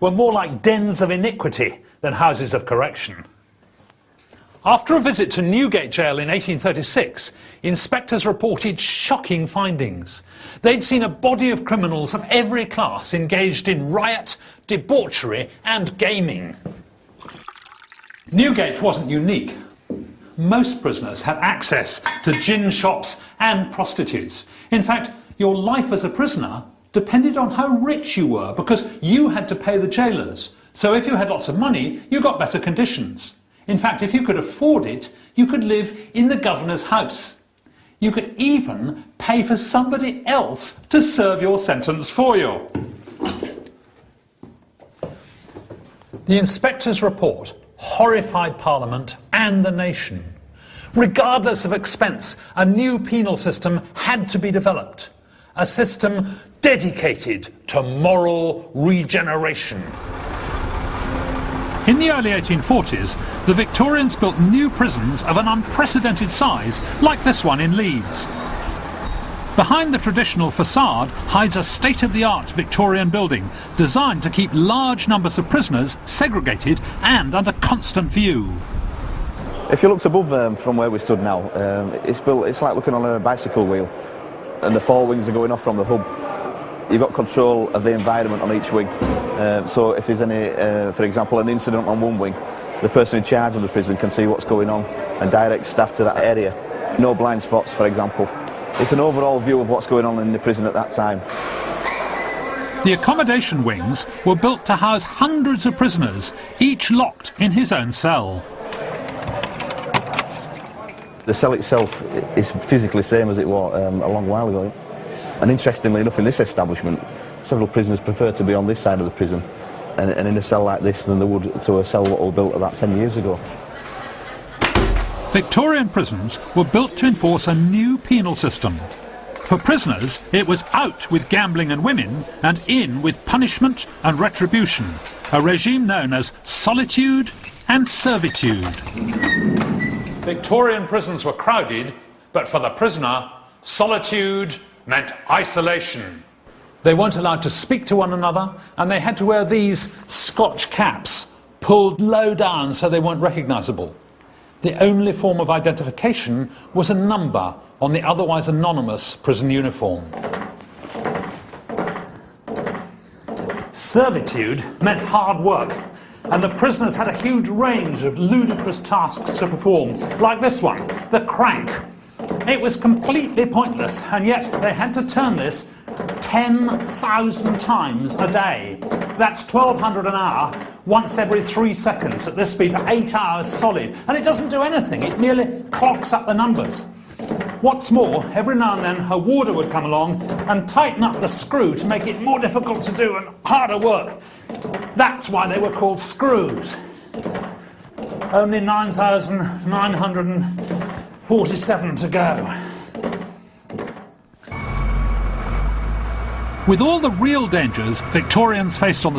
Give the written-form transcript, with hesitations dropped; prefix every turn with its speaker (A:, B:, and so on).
A: were more like dens of iniquity than houses of correction. After a visit to Newgate jail in 1836, inspectors reported shocking findings. They'd seen a body of criminals of every class engaged in riot, debauchery and gaming. Newgate wasn't unique. Most prisoners had access to gin shops and prostitutes. In fact, your life as a prisoner depended on how rich you were, because you had to pay the jailers. So if you had lots of money, you got better conditions. In fact, if you could afford it, you could live in the governor's house. You could even pay for somebody else to serve your sentence for you. The inspector's report horrified Parliament and the nation. Regardless of expense, a new penal system had to be developed. A system dedicated to moral regeneration. In the early 1840s, the Victorians built new prisons of an unprecedented size, like this one in Leeds. Behind the traditional facade hides a state-of-the-art Victorian building designed to keep large numbers of prisoners segregated and under constant view.
B: If you looked above from where we stood now, it's like looking on a bicycle wheel, and the four wings are going off from the hub. You've got control of the environment on each wing. So if there's any, for example, an incident on one wing, the person in charge of the prison can see what's going on and direct staff to that area. No blind spots, for example. It's an overall view of what's going on in the prison at that time.
A: The accommodation wings were built to house hundreds of prisoners, each locked in his own cell.
B: The cell itself is physically the same as it was a long while ago. And interestingly enough, in this establishment, several prisoners prefer to be on this side of the prison and in a cell like this than they would to a cell that was built about 10 years ago.
A: Victorian prisons were built to enforce a new penal system. For prisoners, it was out with gambling and women and in with punishment and retribution, a regime known as solitude and servitude. Victorian prisons were crowded, but for the prisoner, solitude meant isolation. They weren't allowed to speak to one another, and they had to wear these Scotch caps, pulled low down so they weren't recognisable. The only form of identification was a number on the otherwise anonymous prison uniform. Servitude meant hard work, and the prisoners had a huge range of ludicrous tasks to perform, like this one, the crank. It was completely pointless, and yet they had to turn this 10,000 times a day. That's 1,200 an hour, once every 3 seconds, at this speed for 8 hours solid. And it doesn't do anything, it merely clocks up the numbers. What's more, every now and then a warder would come along and tighten up the screw to make it more difficult to do and harder work. That's why they were called screws. Only 9,947 to go. With all the real dangers Victorians faced on the